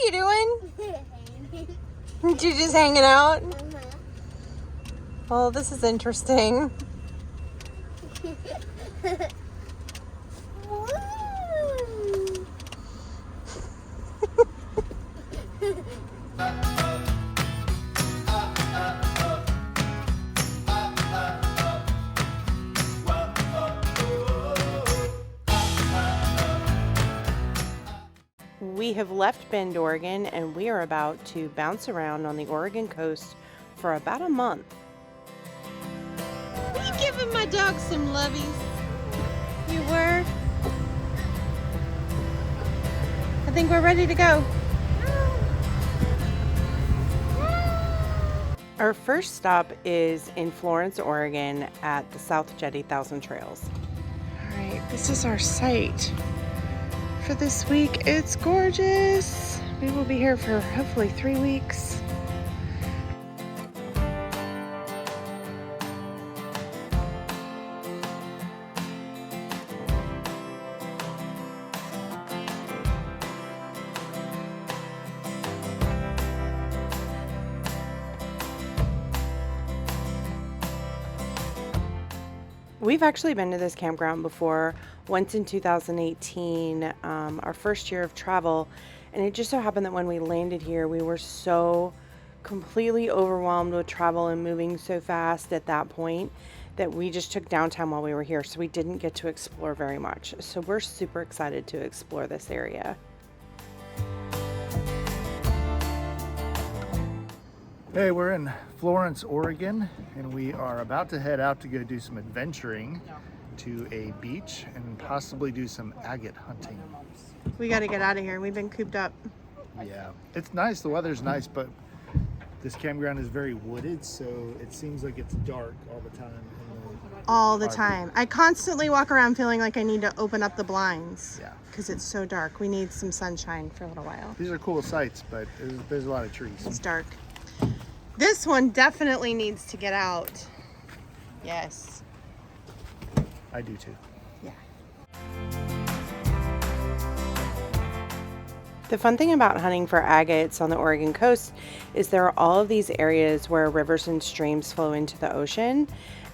you doing? You just hanging out? Well, this is interesting. We have left Bend, Oregon, and we are about to bounce around on the Oregon coast for about a month. Were you giving my dog some lovies? You were? I think we're ready to go. Our first stop is in Florence, Oregon at the South Jetty Thousand Trails. All right, this is our site for this week. It's gorgeous. We will be here for hopefully 3 weeks. We've actually been to this campground before, once in 2018, our first year of travel, and it just so happened that when we landed here, we were so completely overwhelmed with travel and moving so fast at that point that we just took downtime while we were here, so we didn't get to explore very much. So we're super excited to explore this area. Hey, we're in Florence, Oregon, and we are about to head out to go do some adventuring to a beach and possibly do some agate hunting. We got to get out of here. We've been cooped up. Yeah, it's nice. The weather's nice, but this campground is very wooded, so it seems like it's dark all the time. All the time. I constantly walk around feeling like I need to open up the blinds. Yeah. Because it's so dark. We need some sunshine for a little while. These are cool sights, but there's a lot of trees. It's dark. This one definitely needs to get out. Yes. I do too. Yeah. The fun thing about hunting for agates on the Oregon coast is there are all of these areas where rivers and streams flow into the ocean,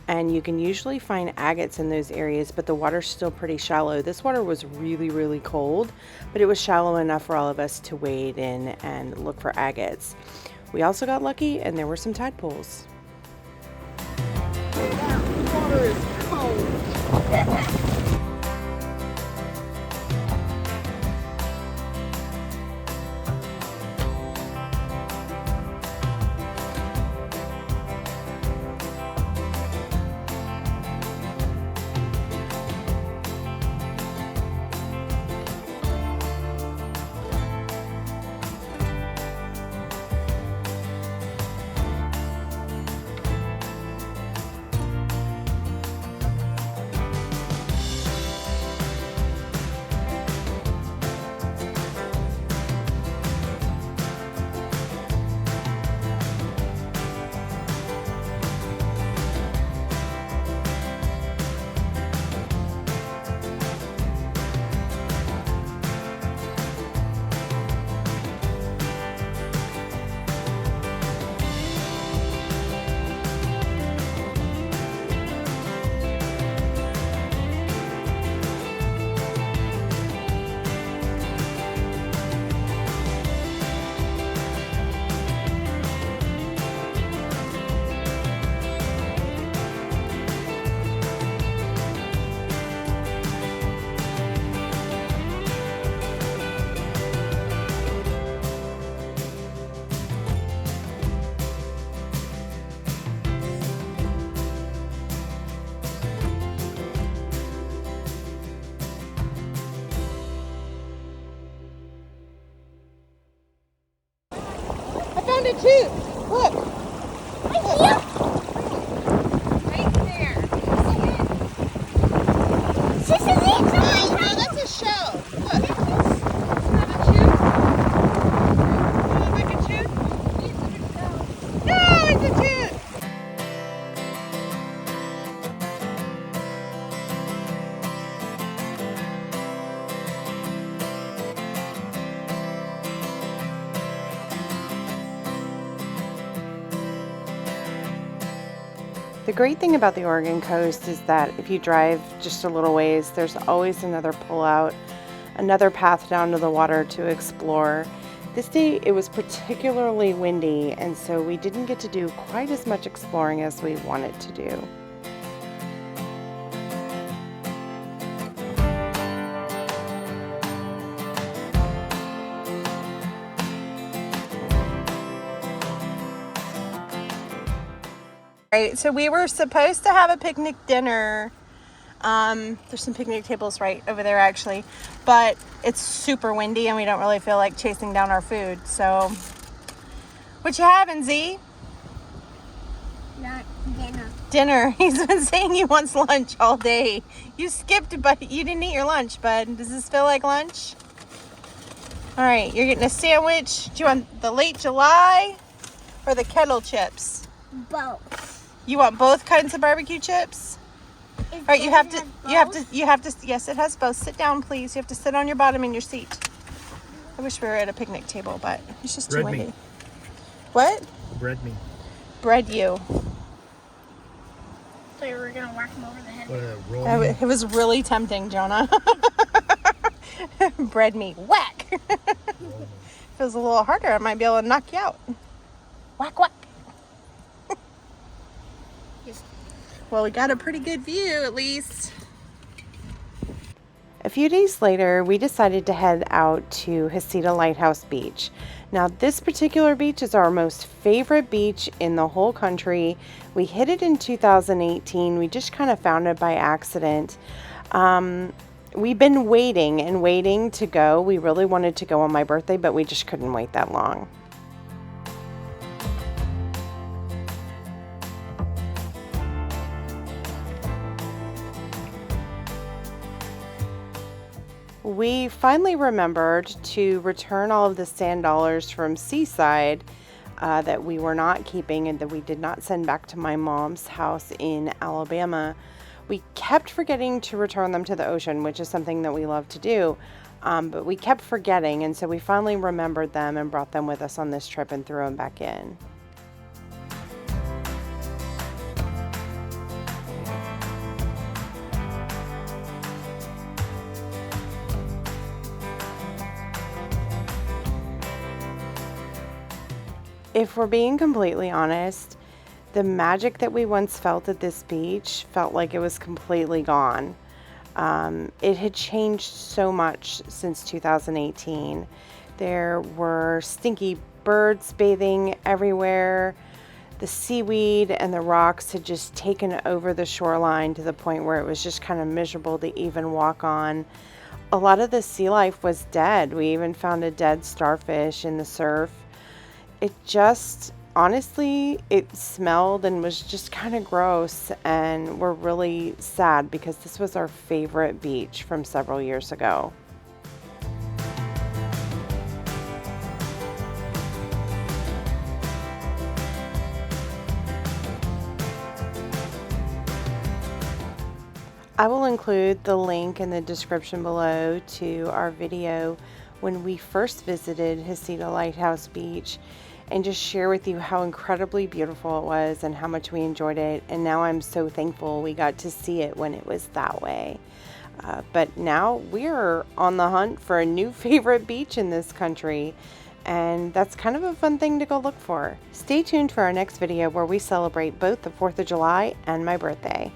and you can usually find agates in those areas, but the water's still pretty shallow. This water was really, really cold, but it was shallow enough for all of us to wade in and look for agates. We also got lucky and there were some tide pools. The water is cold. Found it too. Look. Right here. Right there. This is it. No, that's a shell. Look. Isn't that a tooth? Does it look like a tooth? No, it's a tooth. The great thing about the Oregon coast is that if you drive just a little ways, there's always another pullout, another path down to the water to explore. This day it was particularly windy, and so we didn't get to do quite as much exploring as we wanted to do. Right, so we were supposed to have a picnic dinner. There's some picnic tables right over there actually, but it's super windy and we don't really feel like chasing down our food. So, what you having, Z? Not dinner. Dinner. He's been saying he wants lunch all day. You skipped, but you didn't eat your lunch, bud. Does this feel like lunch? All right, you're getting a sandwich. Do you want the late July or the kettle chips? Both. You want both kinds of barbecue chips? All right, you have to, yes, it has both. Sit down, please. You have to sit on your bottom in your seat. I wish we were at a picnic table, but it's just too windy. What? Bread me. Bread you. So you were going to whack him over the head. What a roll. It was really tempting, Jonah. Bread me. Whack. If it was a little harder, I might be able to knock you out. Whack, whack. Well, we got a pretty good view, at least. A few days later, we decided to head out to Heceta Lighthouse Beach. Now, this particular beach is our most favorite beach in the whole country. We hit it in 2018. We just kind of found it by accident. We've been waiting and waiting to go. We really wanted to go on my birthday, but we just couldn't wait that long. We finally remembered to return all of the sand dollars from Seaside that we were not keeping and that we did not send back to my mom's house in Alabama. We kept forgetting to return them to the ocean, which is something that we love to do, but we kept forgetting, and so we finally remembered them and brought them with us on this trip and threw them back in. If we're being completely honest, the magic that we once felt at this beach felt like it was completely gone. It had changed so much since 2018. There were stinky birds bathing everywhere. The seaweed and the rocks had just taken over the shoreline to the point where it was just kind of miserable to even walk on. A lot of the sea life was dead. We even found a dead starfish in the surf. It just, honestly, it smelled and was just kind of gross, and we're really sad because this was our favorite beach from several years ago. I will include the link in the description below to our video when we first visited Heceta Lighthouse Beach, and just share with you how incredibly beautiful it was and how much we enjoyed it. And now I'm so thankful we got to see it when it was that way. But now we're on the hunt for a new favorite beach in this country, and that's kind of a fun thing to go look for. Stay tuned for our next video where we celebrate both the 4th of July and my birthday.